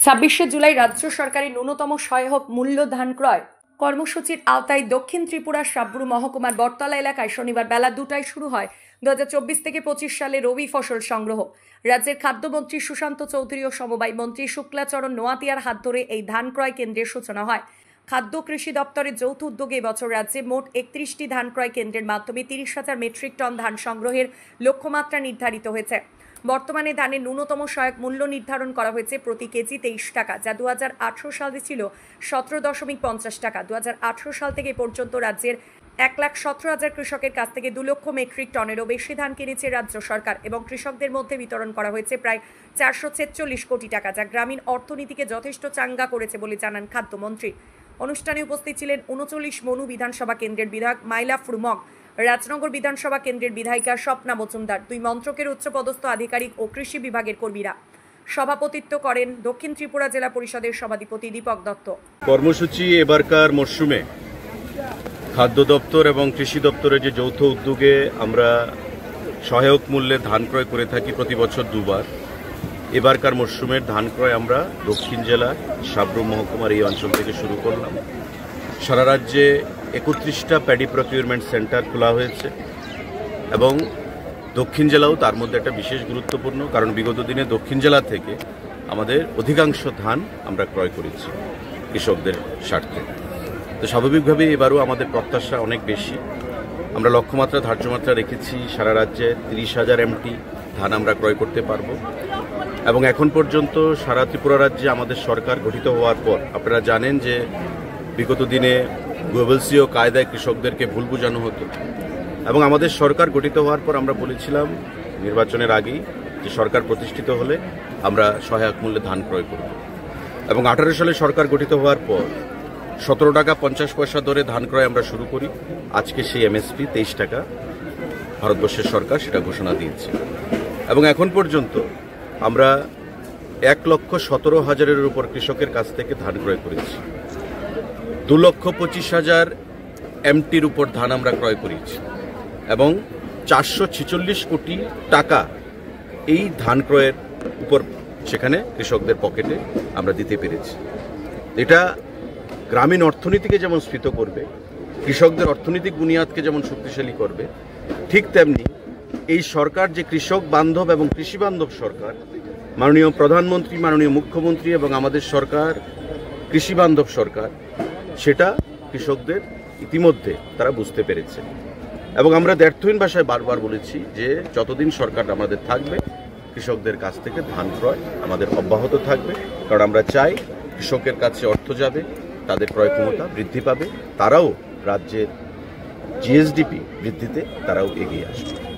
ছাব্বিশে জুলাই রাজ্য সরকারের ন্যূনতম সহায়ক মূল্য ধান ক্রয় কর্মসূচির আওতায় দক্ষিণ ত্রিপুরার সাব্রু মহকুমার বটতলা এলাকায় শনিবার বেলা 2টায় শুরু হয় 2024 থেকে 25 সালে রবি ফসল সংগ্রহ। রাজ্যের খাদ্যমন্ত্রী সুশান্ত চৌধুরী ও সমবায় মন্ত্রী শুক্লাচরণ নোয়াতিয়ার হাত ধরে এই ধান ক্রয় কেন্দ্রের সূচনা হয়। খাদ্য কৃষি দপ্তরের যৌথ উদ্যোগে এবছর রাজ্যে মোট 31টি ধান ক্রয় কেন্দ্রের মাধ্যমে 30,000 মেট্রিক টন ধান সংগ্রহের লক্ষ্যমাত্রা নির্ধারিত হয়েছে। বর্তমানে ধানের ন্যূনতম সহায়ক মূল্য নির্ধারণ করা হয়েছে প্রতি কেজি 23 টাকা, যা 2018 সালে ছিল 17.50 টাকা। 2018 সাল থেকে পর্যন্ত রাজ্যের 1,17,000 কৃষকের কাছ থেকে 2 লক্ষ মেট্রিক টনেরও বেশি ধান কিনেছে রাজ্য সরকার এবং কৃষকদের মধ্যে বিতরণ করা হয়েছে প্রায় 446 কোটি টাকা, যা গ্রামীণ অর্থনীতিকে যথেষ্ট চাঙ্গা করেছে বলে জানান খাদ্যমন্ত্রী। অনুষ্ঠানে উপস্থিত ছিলেন 39 মনু বিধানসভা কেন্দ্রের বিধায়ক মাইলা ফ্রুমক, রাজনগর বিধানসভা কেন্দ্রের বিধায়িকা স্বপ্না মজুমদার, 2 মন্ত্রকের উচ্চপদস্থ আধিকারিক ও কৃষি বিভাগের কর্মীরা। সভাপতিত্ব করেন দক্ষিণ ত্রিপুরা জেলা পরিষদের সভাধিপতি দীপক দত্ত। কর্মসূচি এবারকার মরশুমে খাদ্য দপ্তর এবং কৃষি দপ্তরের যে যৌথ উদ্যোগে আমরা সহায়ক মূল্যে ধান ক্রয় করে থাকি প্রতি বছর 2 বার। এবারকার মরশুমের ধান ক্রয় আমরা দক্ষিণ জেলার সাব্রু মহকুমার এই অঞ্চল থেকে শুরু করলাম। সারা রাজ্যে 31টা প্যাডি প্রকিউরমেন্ট সেন্টার খোলা হয়েছে এবং দক্ষিণ জেলাও তার মধ্যে একটা বিশেষ গুরুত্বপূর্ণ, কারণ বিগত দিনে দক্ষিণ জেলা থেকে আমাদের অধিকাংশ ধান আমরা ক্রয় করেছি কৃষকদের স্বার্থে। তো স্বাভাবিকভাবেই এবারও আমাদের প্রত্যাশা অনেক বেশি। আমরা লক্ষ্যমাত্রা ধার্যমাত্রা রেখেছি সারা রাজ্যে 30,000 এমটি ধান আমরা ক্রয় করতে পারবো। এবং এখন পর্যন্ত সারা ত্রিপুরা রাজ্যে আমাদের সরকার গঠিত হওয়ার পর আপনারা জানেন যে বিগত দিনে গোয়েবলসীয় কায়দায় কৃষকদেরকে ভুল বোঝানো হতো এবং আমাদের সরকার গঠিত হওয়ার পর আমরা বলেছিলাম নির্বাচনের আগেই যে সরকার প্রতিষ্ঠিত হলে আমরা সহায়ক মূল্যে ধান ক্রয় করব। এবং 18 সালে সরকার গঠিত হওয়ার পর 17 টাকা 50 পয়সা দরে ধান ক্রয় আমরা শুরু করি। আজকে সেই এমএসপি 23 টাকা ভারতবর্ষের সরকার সেটা ঘোষণা দিয়েছে এবং এখন পর্যন্ত আমরা 1,17,000-এর উপর কৃষকের কাছ থেকে ধান ক্রয় করেছি। 2,25,000 এমটির উপর ধান আমরা ক্রয় করেছি এবং 446 কোটি টাকা এই ধান ক্রয়ের উপর সেখানে কৃষকদের পকেটে আমরা দিতে পেরেছি। এটা গ্রামীণ অর্থনীতিকে যেমন স্ফীত করবে, কৃষকদের অর্থনৈতিক বুনিয়াদকে যেমন শক্তিশালী করবে, ঠিক তেমনি এই সরকার যে কৃষক বান্ধব এবং কৃষি বান্ধব সরকার, মাননীয় প্রধানমন্ত্রী, মাননীয় মুখ্যমন্ত্রী এবং আমাদের সরকার কৃষি বান্ধব সরকার, সেটা কৃষকদের ইতিমধ্যে তারা বুঝতে পেরেছে। এবং আমরা দ্ব্যর্থহীন ভাষায় বারবার বলেছি যে যতদিন সরকার আমাদের থাকবে কৃষকদের কাছ থেকে ধান ক্রয় আমাদের অব্যাহত থাকবে, কারণ আমরা চাই কৃষকের কাছে অর্থ যাবে, তাদের ক্রয় ক্ষমতা বৃদ্ধি পাবে, তারাও রাজ্যের জিএসডিপি বৃদ্ধিতে তারাও এগিয়ে আসবে।